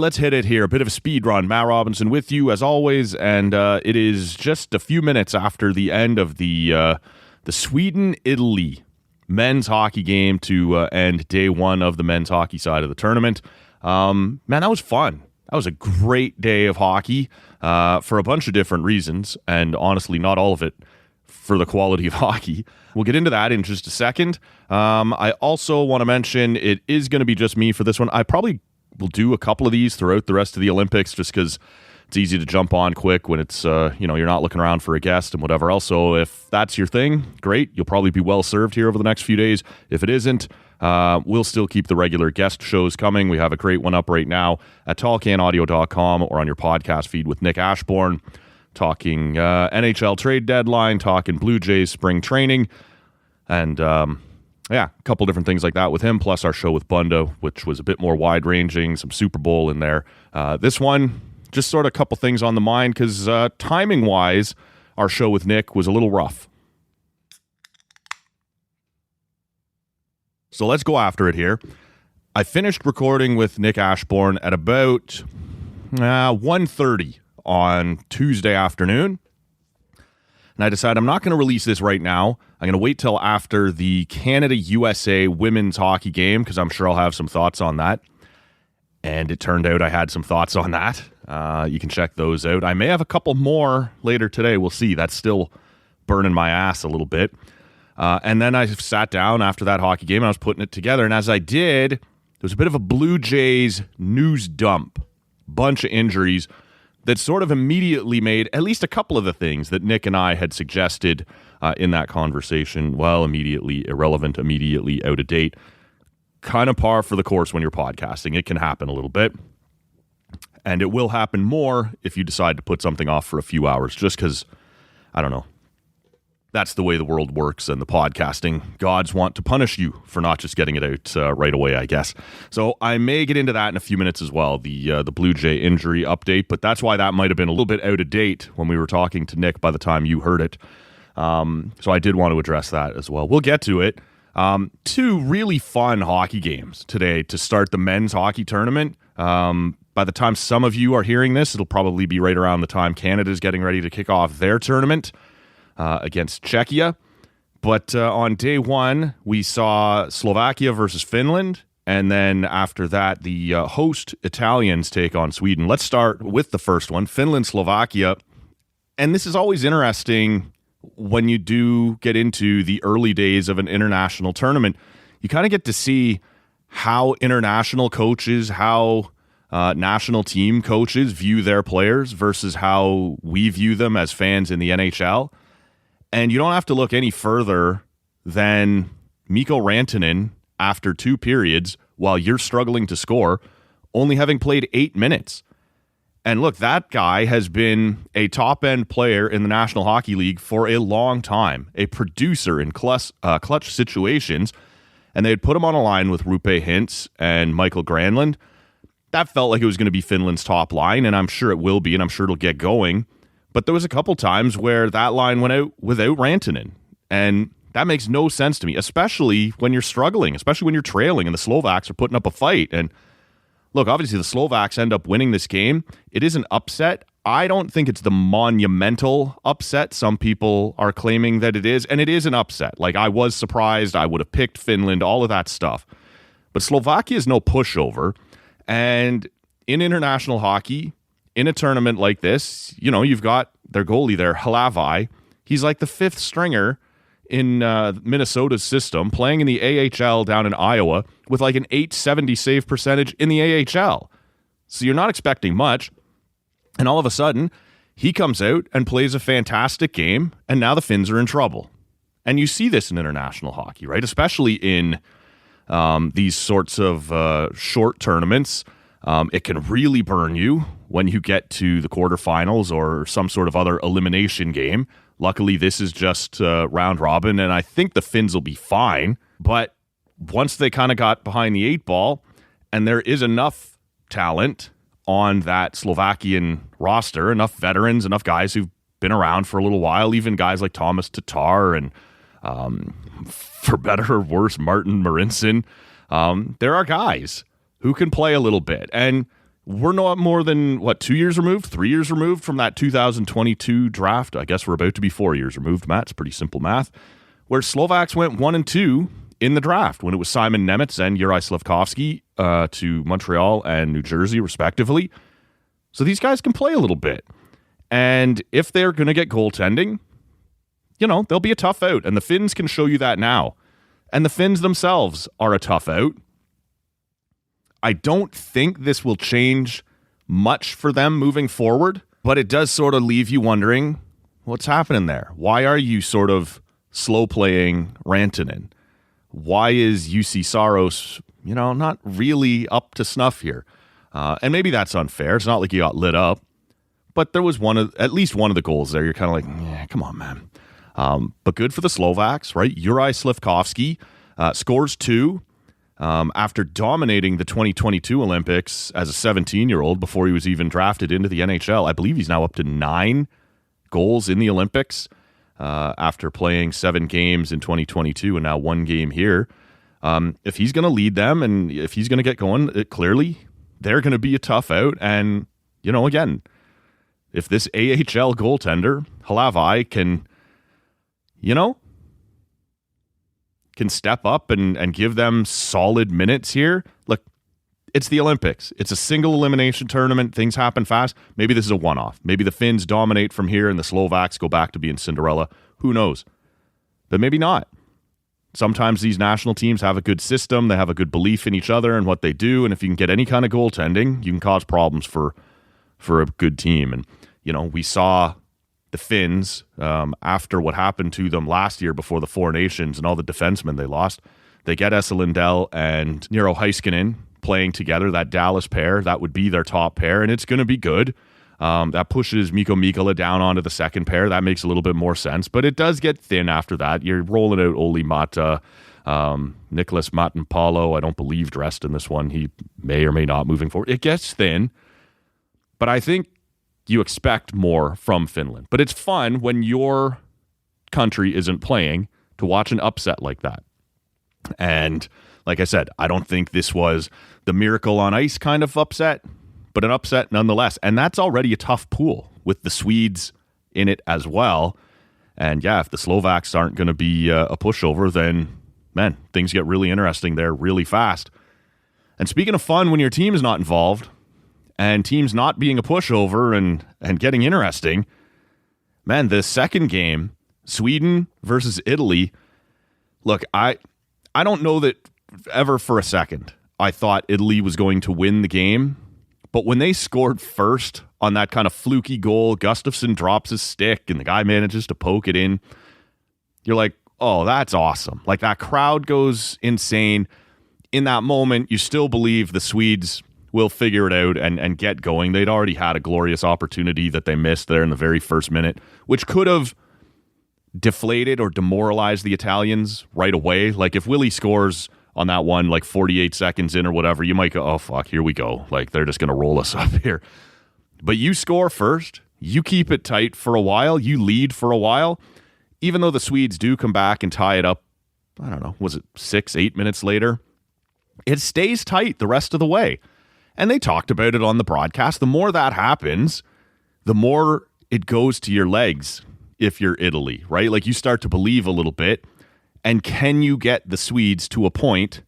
let's hit it here. A bit of a speed run. Matt Robinson with you as always, and it is just a few minutes after the end of the Sweden-Italy men's hockey game to end day one of the men's hockey side of the tournament. Man, that was fun. That was a great day of hockey for a bunch of different reasons, and honestly, not all of it for the quality of hockey. We'll get into that in just a second. I also want to mention it is going to be just me for this one. I probably will do a couple of these throughout the rest of the Olympics just because it's easy to jump on quick when it's, you're not looking around for a guest and whatever else. So if that's your thing, great. You'll probably be well served here over the next few days. If it isn't, we'll still keep the regular guest shows coming. We have a great one up right now at tallcanaudio.com or on your podcast feed with Nick Ashbourne, talking NHL trade deadline, talking Blue Jays spring training, and a couple different things like that with him, plus our show with Bunda, which was a bit more wide-ranging, some Super Bowl in there. This one, just sort of a couple things on the mind, because timing-wise, our show with Nick was a little rough. So let's go after it here. I finished recording with Nick Ashbourne at about 1:30 on Tuesday afternoon. And I decided I'm not going to release this right now. I'm going to wait till after the Canada-USA women's hockey game because I'm sure I'll have some thoughts on that. And it turned out I had some thoughts on that. You can check those out. I may have a couple more later today. We'll see. That's still burning my ass a little bit. And then I sat down after that hockey game and I was putting it together. And as I did, there was a bit of a Blue Jays news dump. Bunch of injuries that sort of immediately made at least a couple of the things that Nick and I had suggested in that conversation, well, immediately irrelevant, immediately out of date. Kind of par for the course when you're podcasting. It can happen a little bit. And it will happen more if you decide to put something off for a few hours, just because, I don't know, that's the way the world works, and the podcasting gods want to punish you for not just getting it out right away, I guess. So I may get into that in a few minutes as well, the Blue Jay injury update, but that's why that might have been a little bit out of date when we were talking to Nick by the time you heard it. So I did want to address that as well. We'll get to it. Two really fun hockey games today to start the men's hockey tournament. By the time some of you are hearing this, it'll probably be right around the time Canada's getting ready to kick off their tournament against Czechia. But on day one, we saw Slovakia versus Finland. And then after that, the host Italians take on Sweden. Let's start with the first one, Finland-Slovakia. And this is always interesting when you do get into the early days of an international tournament. You kind of get to see how international coaches, how national team coaches view their players versus how we view them as fans in the NHL. And you don't have to look any further than Mikko Rantanen after 2 periods while you're struggling to score, only having played 8 minutes. And look, that guy has been a top-end player in the National Hockey League for a long time, a producer in clutch situations, and they had put him on a line with Roope Hintz and Michael Granlund. That felt like it was going to be Finland's top line, and I'm sure it will be, and I'm sure it'll get going. But there was a couple times where that line went out without Rantanen, and that makes no sense to me, especially when you're struggling, especially when you're trailing and the Slovaks are putting up a fight. And look, obviously the Slovaks end up winning this game. It is an upset. I don't think it's the monumental upset some people are claiming that it is, and it is an upset. Like, I was surprised. I would have picked Finland, all of that stuff. But Slovakia is no pushover, and in international hockey, in a tournament like this, you've got their goalie there, Halavai. He's like the 5th stringer in Minnesota's system, playing in the AHL down in Iowa with like an .870 save percentage in the AHL. So you're not expecting much. And all of a sudden, he comes out and plays a fantastic game, and now the Finns are in trouble. And you see this in international hockey, right? Especially in these sorts of short tournaments. It can really burn you when you get to the quarterfinals or some sort of other elimination game. Luckily, this is just round robin, and I think the Finns will be fine. But once they kind of got behind the 8 ball, and there is enough talent on that Slovakian roster, enough veterans, enough guys who've been around for a little while, even guys like Thomas Tatar and, for better or worse, Martin Marincin. There are guys who can play a little bit. And we're not more than, 2 years removed, 3 years removed from that 2022 draft. I guess we're about to be 4 years removed, Matt. It's pretty simple math. Where Slovaks went 1-2 in the draft when it was Simon Nemec and Juraj Slafkovský to Montreal and New Jersey, respectively. So these guys can play a little bit. And if they're going to get goaltending, they'll be a tough out. And the Finns can show you that now. And the Finns themselves are a tough out. I don't think this will change much for them moving forward, but it does sort of leave you wondering what's happening there. Why are you sort of slow playing Rantanen? Why is UC Saros, not really up to snuff here? And maybe that's unfair. It's not like you got lit up, but there was at least one of the goals there. You're kind of like, yeah, come on, man. But good for the Slovaks, right? Juraj Slafkovský scores 2. After dominating the 2022 Olympics as a 17-year-old before he was even drafted into the NHL. I believe he's now up to 9 goals in the Olympics after playing 7 games in 2022 and now 1 game here. If he's going to lead them and if he's going to get going, clearly they're going to be a tough out. And, again, if this AHL goaltender, Halavai, can step up and give them solid minutes here. Look, it's the Olympics. It's a single elimination tournament. Things happen fast. Maybe this is a one-off. Maybe the Finns dominate from here and the Slovaks go back to being Cinderella. Who knows? But maybe not. Sometimes these national teams have a good system. They have a good belief in each other and what they do. And if you can get any kind of goaltending, you can cause problems for a good team. And, we saw the Finns, after what happened to them last year before the Four Nations and all the defensemen they lost, they get Esa Lindell and Nero Heiskanen playing together, that Dallas pair. That would be their top pair, and it's going to be good. That pushes Mikko Mikkola down onto the second pair. That makes a little bit more sense, but it does get thin after that. You're rolling out Olli Mata, Nicholas Matanpalo, I don't believe dressed in this one. He may or may not moving forward. It gets thin, but I think you expect more from Finland. But it's fun when your country isn't playing to watch an upset like that. And like I said, I don't think this was the miracle on ice kind of upset, but an upset nonetheless. And that's already a tough pool with the Swedes in it as well. And yeah, if the Slovaks aren't going to be a pushover, then, man, things get really interesting there really fast. And speaking of fun, when your team is not involved, and teams not being a pushover and getting interesting, man, the second game, Sweden versus Italy, look, I don't know that ever for a second I thought Italy was going to win the game, but when they scored first on that kind of fluky goal, Gustafsson drops his stick and the guy manages to poke it in, you're like, oh, that's awesome. Like, that crowd goes insane. In that moment, you still believe the Swedes will figure it out and get going. They'd already had a glorious opportunity that they missed there in the very first minute, which could have deflated or demoralized the Italians right away. Like, if Willie scores on that one, 48 seconds in or whatever, you might go, oh, fuck, here we go. Like, they're just going to roll us up here. But you score first. You keep it tight for a while. You lead for a while. Even though the Swedes do come back and tie it up, I don't know, was it 6-8 minutes later? It stays tight the rest of the way. And they talked about it on the broadcast. The more that happens, the more it goes to your legs if you're Italy, right? Like, you start to believe a little bit. And can you get the Swedes to a point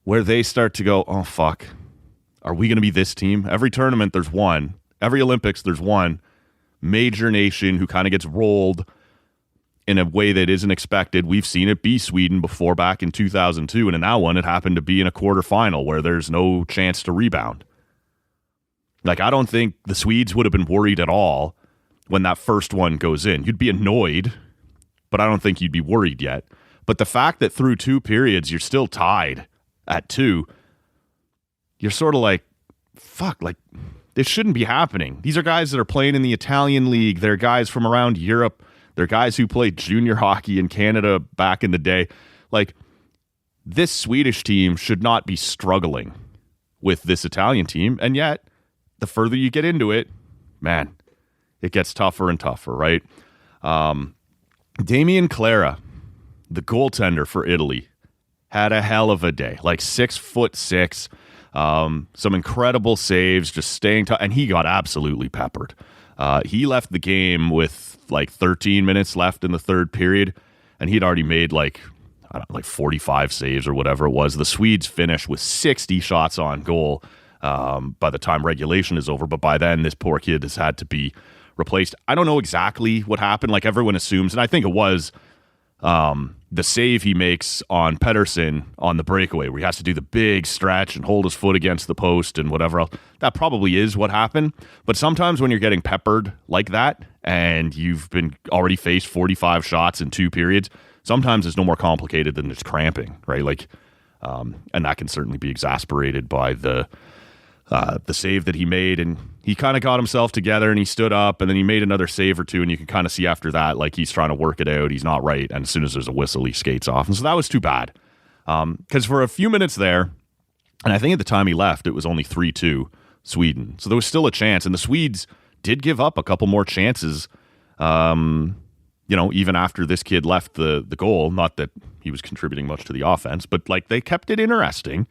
where they start to go, oh, fuck, are we going to be this team? Every tournament, there's one. Every Olympics, there's one major nation who kind of gets rolled in a way that isn't expected. We've seen it be Sweden before back in 2002, and in that one, it happened to be in a quarterfinal where there's no chance to rebound. Like, I don't think the Swedes would have been worried at all when that first one goes in. You'd be annoyed, but I don't think you'd be worried yet. But the fact that through 2 periods, you're still tied at 2, you're sort of like, fuck, like, this shouldn't be happening. These are guys that are playing in the Italian league. They're guys from around Europe. They're guys who played junior hockey in Canada back in the day. Like, this Swedish team should not be struggling with this Italian team. And yet, the further you get into it, man, it gets tougher and tougher, right? Damian Clara, the goaltender for Italy, had a hell of a day. Like, 6'6", Some incredible saves, just staying and he got absolutely peppered. He left the game with like 13 minutes left in the third period, and he'd already made like 45 saves or whatever it was. The Swedes finish with 60 shots on goal by the time regulation is over, but by then this poor kid has had to be replaced. I don't know exactly what happened. Like everyone assumes, and I think it was the save he makes on Pettersson on the breakaway where he has to do the big stretch and hold his foot against the post and whatever else. That probably is what happened. But sometimes when you're getting peppered like that and you've been already faced 45 shots in 2 periods, sometimes it's no more complicated than just cramping, right? Like, and that can certainly be exasperated by the save that he made, and he kind of got himself together and he stood up and then he made another save or two, and you can kind of see after that like he's trying to work it out, he's not right, and as soon as there's a whistle he skates off. And so that was too bad, because for a few minutes there, and I think at the time he left it was only 3-2 Sweden, so there was still a chance, and the Swedes did give up a couple more chances, even after this kid left the goal. Not that he was contributing much to the offense, but like they kept it interesting.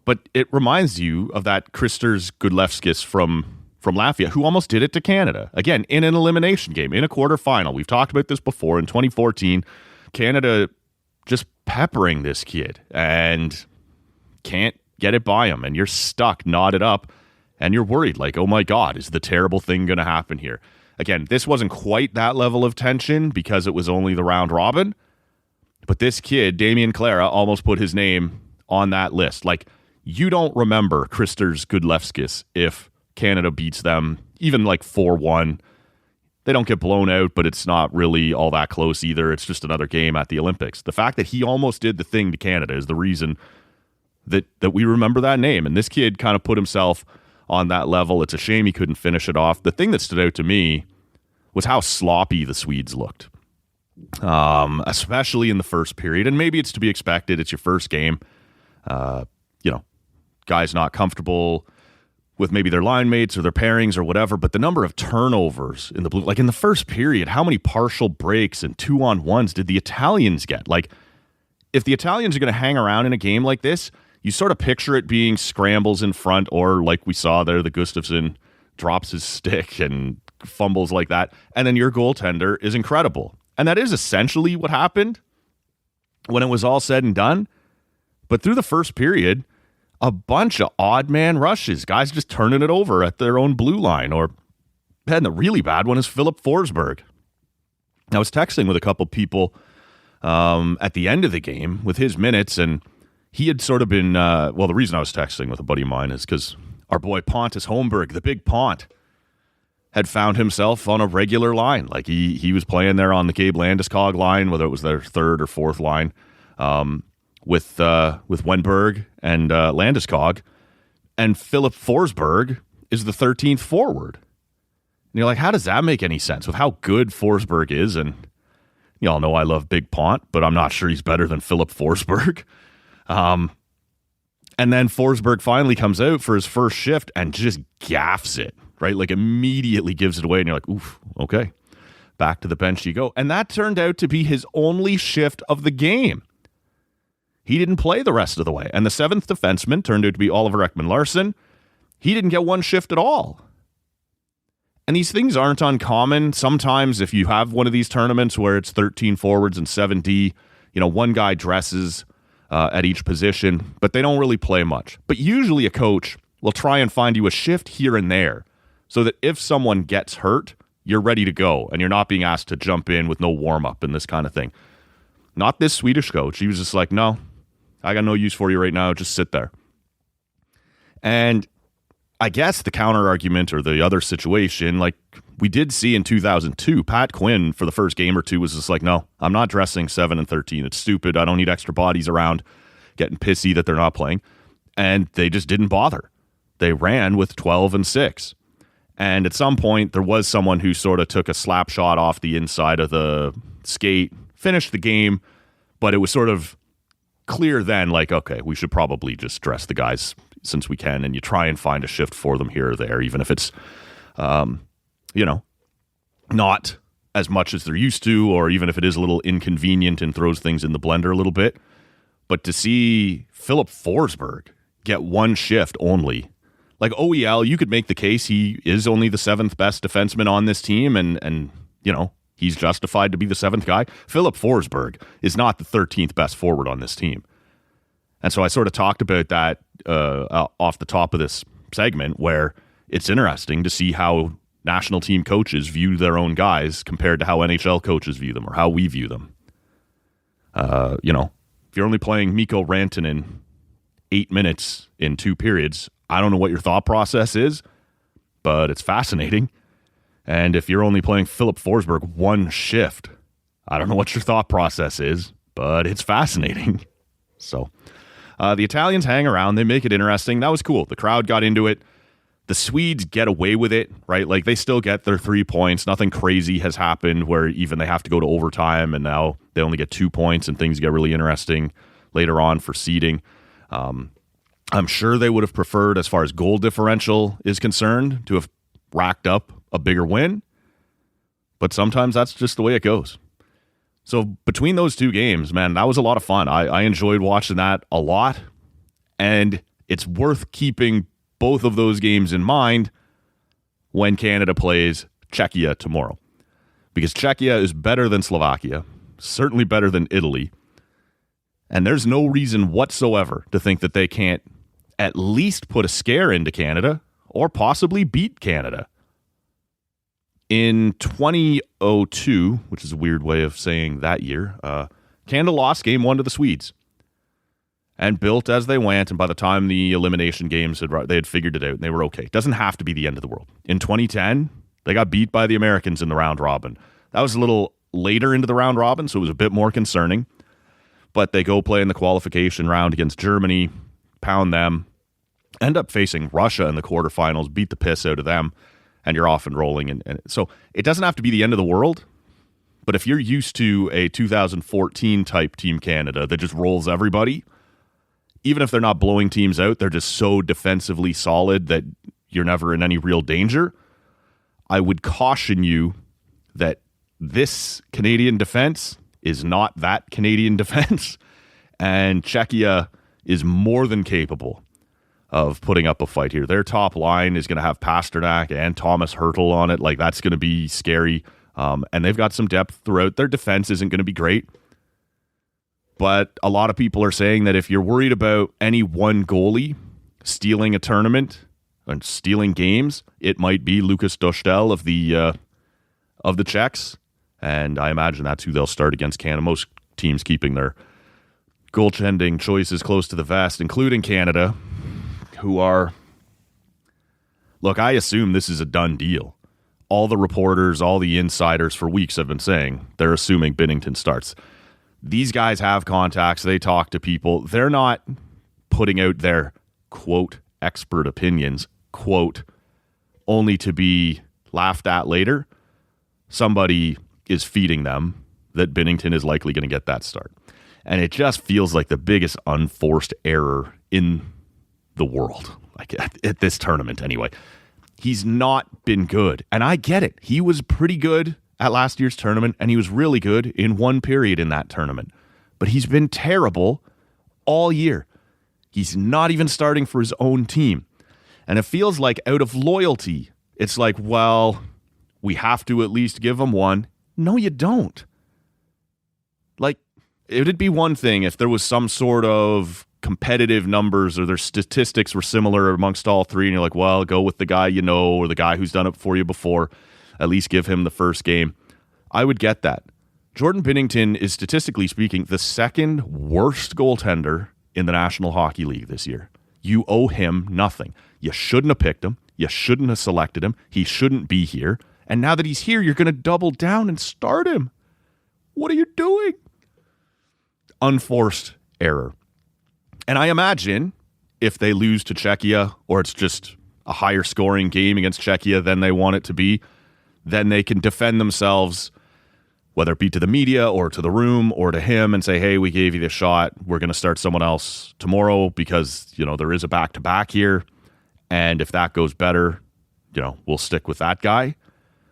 But it reminds you of that Kristers Gudlevskis from Latvia, who almost did it to Canada. Again, in an elimination game, in a quarterfinal. We've talked about this before in 2014. Canada just peppering this kid and can't get it by him. And you're stuck, knotted up, and you're worried like, oh my God, is the terrible thing going to happen here? Again, this wasn't quite that level of tension because it was only the round robin. But this kid, Damian Clara, almost put his name on that list. Like, you don't remember Kristers Gudlevskis if Canada beats them, even like 4-1. They don't get blown out, but it's not really all that close either. It's just another game at the Olympics. The fact that he almost did the thing to Canada is the reason that we remember that name. And this kid kind of put himself on that level. It's a shame he couldn't finish it off. The thing that stood out to me was how sloppy the Swedes looked, especially in the first period. And maybe it's to be expected. It's your first game. Guys not comfortable with maybe their line mates or their pairings or whatever, but the number of turnovers in the blue, like in the first period, how many partial breaks and 2-on-1s did the Italians get? Like, if the Italians are going to hang around in a game like this, you sort of picture it being scrambles in front, or like we saw there, the Gustafsson drops his stick and fumbles like that, and then your goaltender is incredible. And that is essentially what happened when it was all said and done. But through the first period, a bunch of odd man rushes, guys just turning it over at their own blue line. And the really bad one is Philip Forsberg. I was texting with a couple people at the end of the game with his minutes, and he had sort of been, the reason I was texting with a buddy of mine is because our boy Pontus Holmberg, the big Pont, had found himself on a regular line. Like he was playing there on the Gabe Landeskog line, whether it was their third or fourth line, with Wenberg and Landeskog, and Philip Forsberg is the 13th forward. And you're like, how does that make any sense with how good Forsberg is? And you all know I love Big Pont, but I'm not sure he's better than Philip Forsberg. And then Forsberg finally comes out for his first shift and just gaffs it, right? Like immediately gives it away, and you're like, oof, okay, back to the bench you go. And that turned out to be his only shift of the game. He didn't play the rest of the way. And the 7th defenseman turned out to be Oliver Ekman-Larsson. He didn't get one shift at all. And these things aren't uncommon. Sometimes if you have one of these tournaments where it's 13 forwards and 7D, one guy dresses at each position, but they don't really play much. But usually a coach will try and find you a shift here and there so that if someone gets hurt, you're ready to go and you're not being asked to jump in with no warm-up and this kind of thing. Not this Swedish coach. He was just like, no, I got no use for you right now. Just sit there. And I guess the counter argument or the other situation, like we did see in 2002, Pat Quinn for the first game or two was just like, no, I'm not dressing 7 and 13. It's stupid. I don't need extra bodies around getting pissy that they're not playing. And they just didn't bother. They ran with 12 and 6. And at some point, there was someone who sort of took a slap shot off the inside of the skate, finished the game, but it was sort of clear then, like, okay, we should probably just dress the guys since we can, and you try and find a shift for them here or there, even if it's, not as much as they're used to, or even if it is a little inconvenient and throws things in the blender a little bit. But to see Philip Forsberg get one shift only. Like OEL, you could make the case he is only the 7th best defenseman on this team, and he's justified to be the 7th guy. Philip Forsberg is not the 13th best forward on this team. And so I sort of talked about that off the top of this segment, where it's interesting to see how national team coaches view their own guys compared to how NHL coaches view them or how we view them. If you're only playing Mikko Rantanen 8 minutes in 2 periods, I don't know what your thought process is, but it's fascinating. And if you're only playing Philip Forsberg 1 shift, I don't know what your thought process is, but it's fascinating. So the Italians hang around. They make it interesting. That was cool. The crowd got into it. The Swedes get away with it, right? Like, they still get their 3 points. Nothing crazy has happened where even they have to go to overtime and now they only get 2 points and things get really interesting later on for seeding. I'm sure they would have preferred, as far as goal differential is concerned, to have racked up a bigger win. But sometimes that's just the way it goes. So between those 2 games, man, that was a lot of fun. I enjoyed watching that a lot. And it's worth keeping both of those games in mind when Canada plays Czechia tomorrow. Because Czechia is better than Slovakia, certainly better than Italy. And there's no reason whatsoever to think that they can't at least put a scare into Canada or possibly beat Canada. In 2002, which is a weird way of saying that year, Canada lost game 1 to the Swedes and built as they went. And by the time the elimination games they had figured it out and they were okay. It doesn't have to be the end of the world. In 2010, they got beat by the Americans in the round robin. That was a little later into the round robin, so it was a bit more concerning. But they go play in the qualification round against Germany, pound them, end up facing Russia in the quarterfinals, beat the piss out of them, and you're off and rolling. And so it doesn't have to be the end of the world, but if you're used to a 2014 type Team Canada that just rolls everybody, even if they're not blowing teams out, they're just so defensively solid that you're never in any real danger. I would caution you that this Canadian defense is not that Canadian defense, and Czechia is more than capable of putting up a fight here. Their top line is going to have Pasternak and Thomas Hertl on it. Like, that's going to be scary. And they've got some depth throughout. Their defense isn't going to be great. But a lot of people are saying that if you're worried about any one goalie stealing a tournament and stealing games, it might be Lukas Dostal of the Czechs. And I imagine that's who they'll start against Canada. Most teams keeping their goaltending choices close to the vest, including Canada, who are... Look, I assume this is a done deal. All the reporters, all the insiders for weeks have been saying they're assuming Binnington starts. These guys have contacts. They talk to people. They're not putting out their, quote, expert opinions, quote, only to be laughed at later. Somebody is feeding them that Binnington is likely going to get that start. And it just feels like the biggest unforced error in the world, like at this tournament anyway. He's not been good. And I get it. He was pretty good at last year's tournament, and he was really good in one period in that tournament. But he's been terrible all year. He's not even starting for his own team. And it feels like out of loyalty, it's like, well, we have to at least give him one. No, you don't. Like, it'd be one thing if there was some sort of competitive numbers or their statistics were similar amongst all three, and you're like, well, go with the guy you know or the guy who's done it for you before. At least give him the first game. I would get that. Jordan Binnington is, statistically speaking, the second worst goaltender in the National Hockey League this year. You owe him nothing. You shouldn't have picked him. You shouldn't have selected him. He shouldn't be here. And now that he's here, you're going to double down and start him. What are you doing? Unforced error. And I imagine if they lose to Czechia, or it's just a higher scoring game against Czechia than they want it to be, then they can defend themselves, whether it be to the media or to the room or to him, and say, hey, we gave you this shot. We're going to start someone else tomorrow because, there is a back-to-back here. And if that goes better, we'll stick with that guy.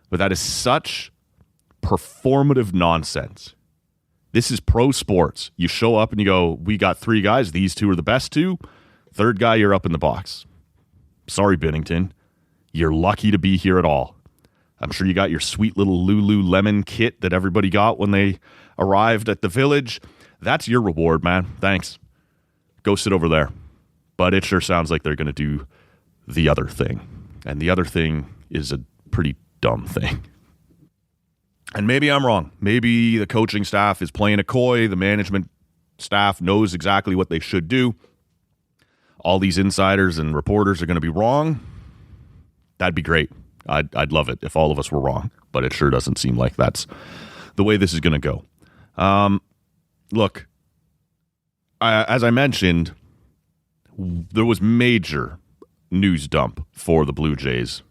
But that is such performative nonsense. This is pro sports. You show up and you go, we got three guys. These two are the best two. Third guy, you're up in the box. Sorry, Binnington. You're lucky to be here at all. I'm sure you got your sweet little Lululemon kit that everybody got when they arrived at the village. That's your reward, man. Thanks. Go sit over there. But it sure sounds like they're going to do the other thing. And the other thing is a pretty dumb thing. And maybe I'm wrong. Maybe the coaching staff is playing a coy. The management staff knows exactly what they should do. All these insiders and reporters are going to be wrong. That'd be great. I'd love it if all of us were wrong. But it sure doesn't seem like that's the way this is going to go. Look, as I mentioned, there was major news dump for the Blue Jays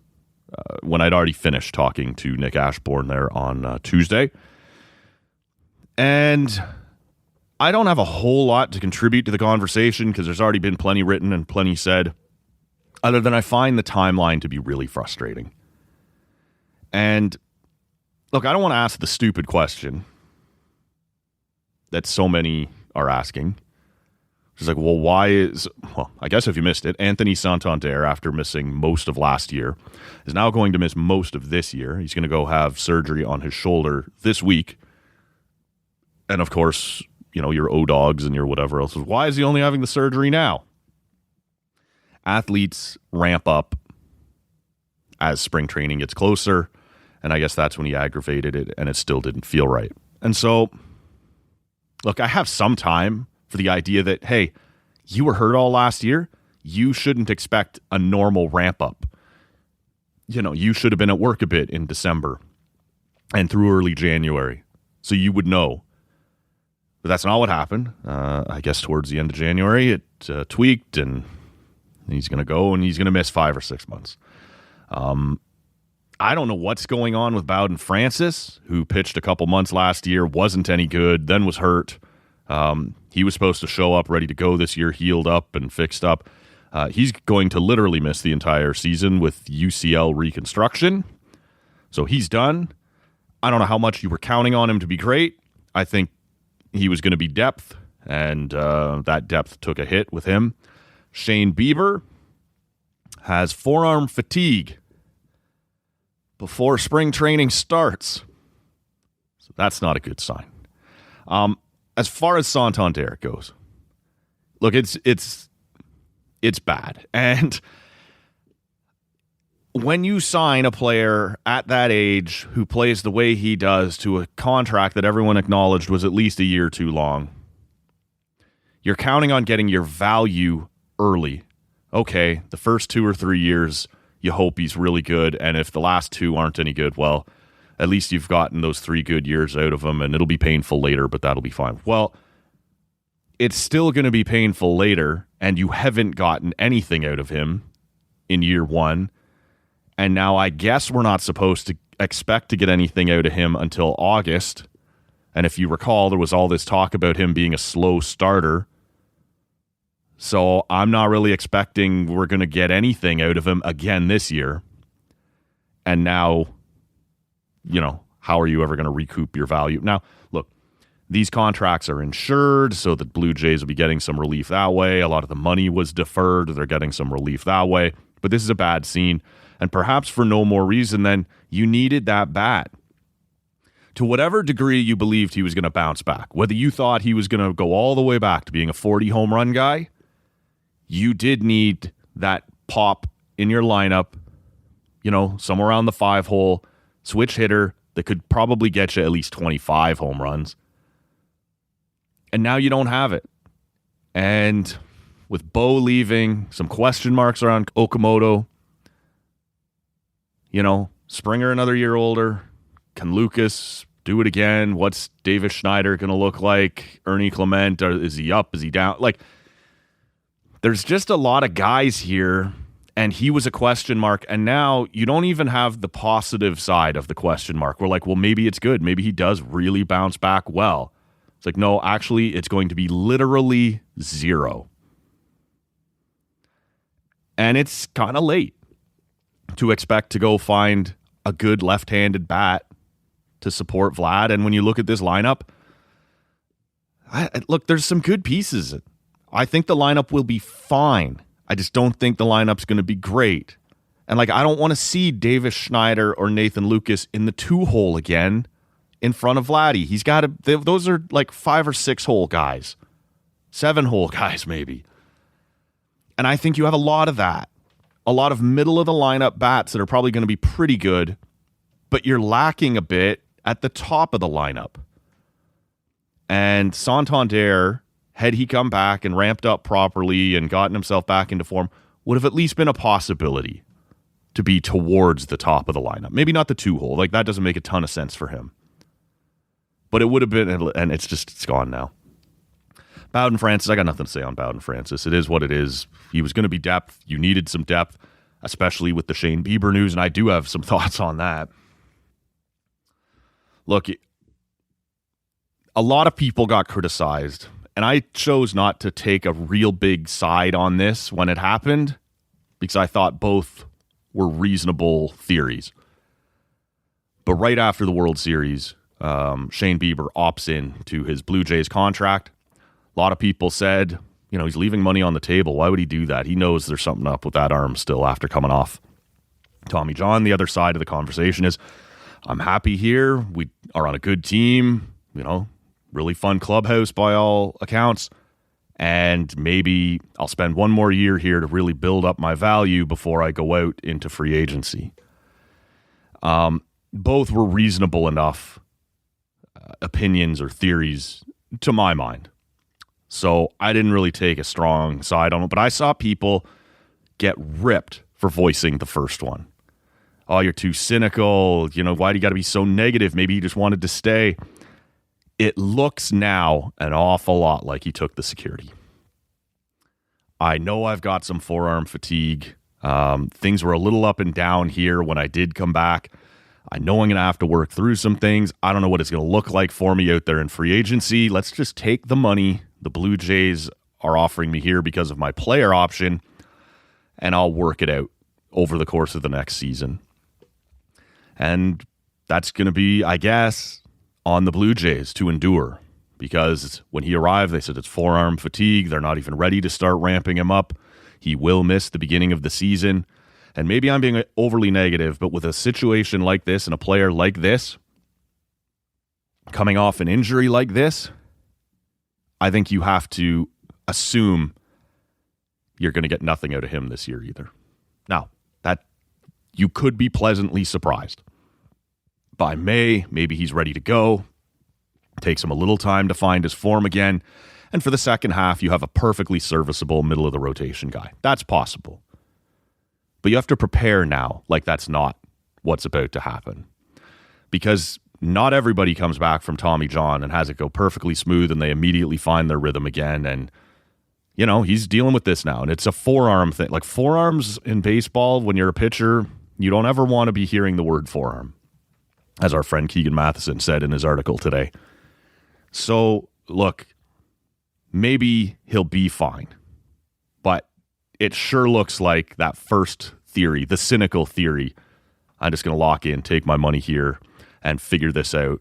when I'd already finished talking to Nick Ashbourne there on Tuesday. And I don't have a whole lot to contribute to the conversation because there's already been plenty written and plenty said, other than I find the timeline to be really frustrating. And look, I don't want to ask the stupid question that so many are asking. It's like, well, I guess if you missed it, Anthony Santander, after missing most of last year, is now going to miss most of this year. He's going to go have surgery on his shoulder this week. And of course, your O-Dogs and your whatever else. Why is he only having the surgery now? Athletes ramp up as spring training gets closer. And I guess that's when he aggravated it and it still didn't feel right. And so, look, I have some time for the idea that, hey, you were hurt all last year. You shouldn't expect a normal ramp up. You should have been at work a bit in December and through early January. So you would know. But that's not what happened. I guess towards the end of January, it tweaked and he's going to go and he's going to miss 5 or 6 months. I don't know what's going on with Bowden Francis, who pitched a couple months last year, wasn't any good, then was hurt. He was supposed to show up ready to go this year, healed up and fixed up. He's going to literally miss the entire season with UCL reconstruction. So he's done. I don't know how much you were counting on him to be great. I think he was going to be depth, and that depth took a hit with him. Shane Bieber has forearm fatigue before spring training starts. So that's not a good sign. As far as Santander goes, look, it's bad. And when you sign a player at that age who plays the way he does to a contract that everyone acknowledged was at least a year too long, you're counting on getting your value early. Okay, the first 2 or 3 years, you hope he's really good. And if the last 2 aren't any good, well, at least you've gotten those 3 good years out of him, and it'll be painful later, but that'll be fine. Well, it's still going to be painful later, and you haven't gotten anything out of him in year 1. And now I guess we're not supposed to expect to get anything out of him until August. And if you recall, there was all this talk about him being a slow starter. So I'm not really expecting we're going to get anything out of him again this year. And now, how are you ever going to recoup your value? Now, look, these contracts are insured, so the Blue Jays will be getting some relief that way. A lot of the money was deferred. They're getting some relief that way. But this is a bad scene. And perhaps for no more reason than you needed that bat. To whatever degree you believed he was going to bounce back, whether you thought he was going to go all the way back to being a 40 home run guy, you did need that pop in your lineup, somewhere around the 5-hole, switch hitter that could probably get you at least 25 home runs. And now you don't have it. And with Bo leaving, some question marks around Okamoto, Springer another year older. Can Lucas do it again? What's Davis Schneider going to look like? Ernie Clement, is he up? Is he down? There's just a lot of guys here, and he was a question mark, and now you don't even have the positive side of the question mark. We're like, well, maybe it's good. Maybe he does really bounce back well. It's like, no, actually, it's going to be literally 0. And it's kind of late to expect to go find a good left-handed bat to support Vlad. And when you look at this lineup, look, there's some good pieces. I think the lineup will be fine. I just don't think the lineup's going to be great. And like, I don't want to see Davis Schneider or Nathan Lucas in the 2-hole again in front of Vladdy. He's got to, those are like 5 or 6-hole guys, 7-hole guys maybe. And I think you have a lot of that. A lot of middle of the lineup bats that are probably going to be pretty good, but you're lacking a bit at the top of the lineup. And Santander, had he come back and ramped up properly and gotten himself back into form, would have at least been a possibility to be towards the top of the lineup. Maybe not the 2-hole. Like, that doesn't make a ton of sense for him. But it would have been, and it's gone now. Bowden Francis, I got nothing to say on Bowden Francis. It is what it is. He was going to be depth. You needed some depth, especially with the Shane Bieber news, and I do have some thoughts on that. Look, a lot of people got criticized, and I chose not to take a real big side on this when it happened because I thought both were reasonable theories. But right after the World Series, Shane Bieber opts in to his Blue Jays contract. A lot of people said, he's leaving money on the table. Why would he do that? He knows there's something up with that arm still after coming off Tommy John. The other side of the conversation is, I'm happy here. We are on a good team, really fun clubhouse by all accounts. And maybe I'll spend one more year here to really build up my value before I go out into free agency. Both were reasonable enough opinions or theories to my mind. So I didn't really take a strong side on it, but I saw people get ripped for voicing the first one. Oh, you're too cynical. Why do you got to be so negative? Maybe he just wanted to stay. It looks now an awful lot like he took the security. I know I've got some forearm fatigue. Things were a little up and down here when I did come back. I know I'm going to have to work through some things. I don't know what it's going to look like for me out there in free agency. Let's just take the money the Blue Jays are offering me here because of my player option, and I'll work it out over the course of the next season. And that's going to be, I guess, on the Blue Jays to endure, because when he arrived, they said it's forearm fatigue. They're not even ready to start ramping him up. He will miss the beginning of the season. And maybe I'm being overly negative, but with a situation like this and a player like this, coming off an injury like this, I think you have to assume you're going to get nothing out of him this year either. Now, that you could be pleasantly surprised. By May, maybe he's ready to go. Takes him a little time to find his form again. And for the second half, you have a perfectly serviceable middle of the rotation guy. That's possible. But you have to prepare now like that's not what's about to happen. Because not everybody comes back from Tommy John and has it go perfectly smooth and they immediately find their rhythm again. And, he's dealing with this now. And it's a forearm thing. Like, forearms in baseball, when you're a pitcher, you don't ever want to be hearing the word forearm, as our friend Keegan Matheson said in his article today. So, look, maybe he'll be fine. But it sure looks like that first theory, the cynical theory, I'm just going to lock in, take my money here, and figure this out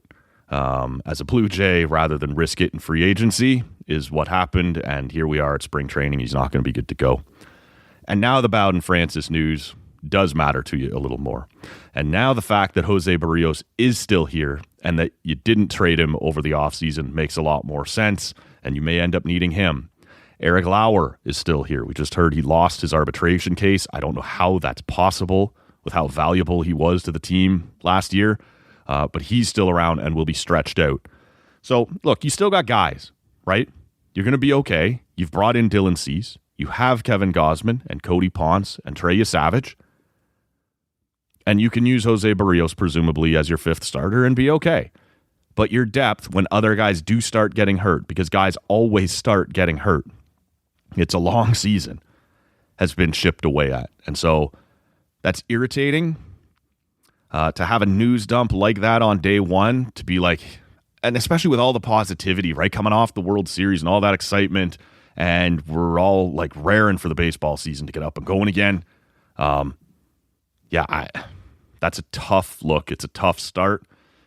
as a Blue Jay rather than risk it in free agency, is what happened. And here we are at spring training. He's not going to be good to go. And now the Bowden Francis news does matter to you a little more. And now the fact that Jose Barrios is still here and that you didn't trade him over the offseason makes a lot more sense, and you may end up needing him. Eric Lauer is still here. We just heard he lost his arbitration case. I don't know how that's possible with how valuable he was to the team last year. But he's still around and will be stretched out. So, look, you still got guys, right? You're going to be okay. You've brought in Dylan Cease. You have Kevin Gausman and Cody Ponce and Trey Savage. And you can use Jose Barrios, presumably, as your fifth starter and be okay. But your depth, when other guys do start getting hurt, because guys always start getting hurt, it's a long season, has been chipped away at. And so that's irritating. To have a news dump like that on day one, to be like, and especially with all the positivity, right, coming off the World Series and all that excitement, and we're all like raring for the baseball season to get up and going again. That's a tough look. It's a tough start,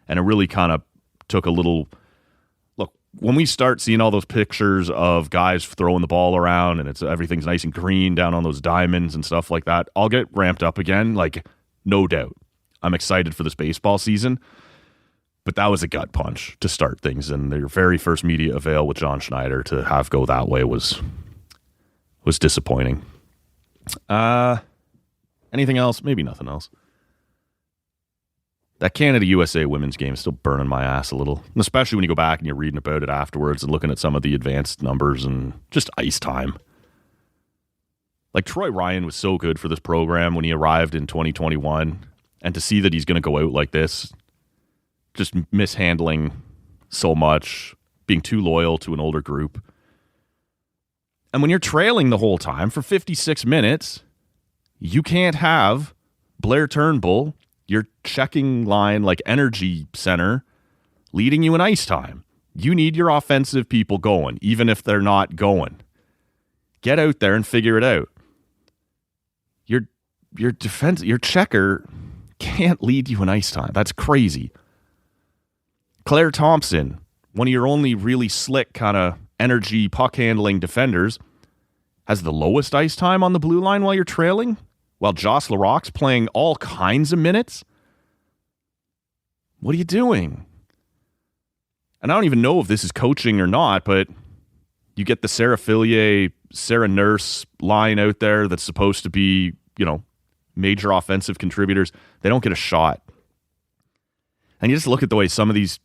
and it really kind of took a little look. when we start seeing all those pictures of guys throwing the ball around and everything's nice and green down on those diamonds and stuff like that, I'll get ramped up again, like, no doubt. I'm excited for this baseball season, but that was a gut punch to start things, and their very first media avail with John Schneider to have go that way was disappointing. Anything else? Maybe nothing else. That Canada-USA women's game is still burning my ass a little, and especially when you go back and you're reading about it afterwards and looking at some of the advanced numbers and just ice time. Like, Troy Ryan was so good for this program when he arrived in 2021, and to see that he's going to go out like this, just mishandling so much, being too loyal to an older group. And when you're trailing the whole time for 56 minutes, you can't have Blair Turnbull, your checking line, like energy center, leading you in ice time. You need your offensive people going, even if they're not going. Get out there and figure it out. Your defense, your checker can't lead you in ice time. That's crazy. Claire Thompson, one of your only really slick kind of energy puck handling defenders, has the lowest ice time on the blue line while you're trailing, while Joss Larocque's playing all kinds of minutes. What are you doing? And I don't even know if this is coaching or not, but you get the Sarah Fillier, Sarah Nurse line out there that's supposed to be, major offensive contributors. They don't get a shot. And you just look at the way some of these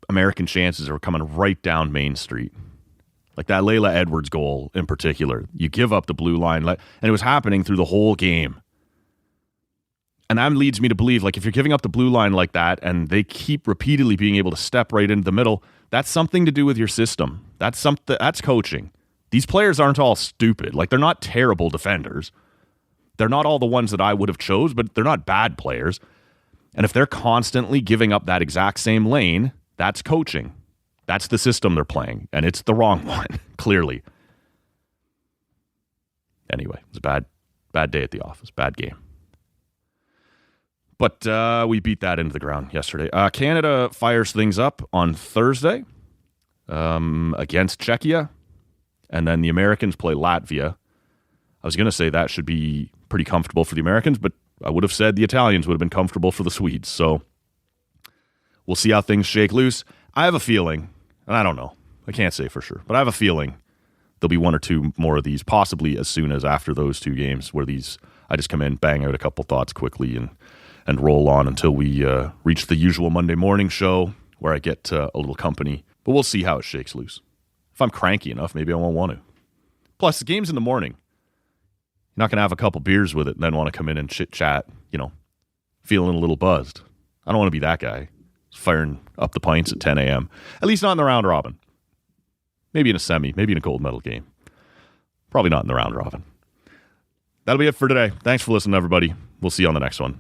American chances are coming right down Main Street. Like that Layla Edwards goal in particular. You give up the blue line, and it was happening through the whole game. And that leads me to believe, like, if you're giving up the blue line like that and they keep repeatedly being able to step right into the middle, that's something to do with your system. That's coaching. These players aren't all stupid. Like, they're not terrible defenders. They're not all the ones that I would have chose, but they're not bad players. And if they're constantly giving up that exact same lane, that's coaching. That's the system they're playing, and it's the wrong one, clearly. Anyway, it was a bad day at the office, bad game. But we beat that into the ground yesterday. Canada fires things up on Thursday against Czechia, and then the Americans play Latvia. I was going to say that should be pretty comfortable for the Americans, but I would have said the Italians would have been comfortable for the Swedes. So we'll see how things shake loose. I have a feeling, and I don't know, I can't say for sure, but I have a feeling there'll be one or two more of these, possibly as soon as after those two games, where I just come in, bang out a couple thoughts quickly, and roll on until we reach the usual Monday morning show where I get a little company. But we'll see how it shakes loose. If I'm cranky enough, maybe I won't want to. Plus, the game's in the morning. You're not going to have a couple beers with it and then want to come in and chit-chat, feeling a little buzzed. I don't want to be that guy firing up the pints at 10 a.m. At least not in the round robin. Maybe in a semi, maybe in a gold medal game. Probably not in the round robin. That'll be it for today. Thanks for listening, everybody. We'll see you on the next one.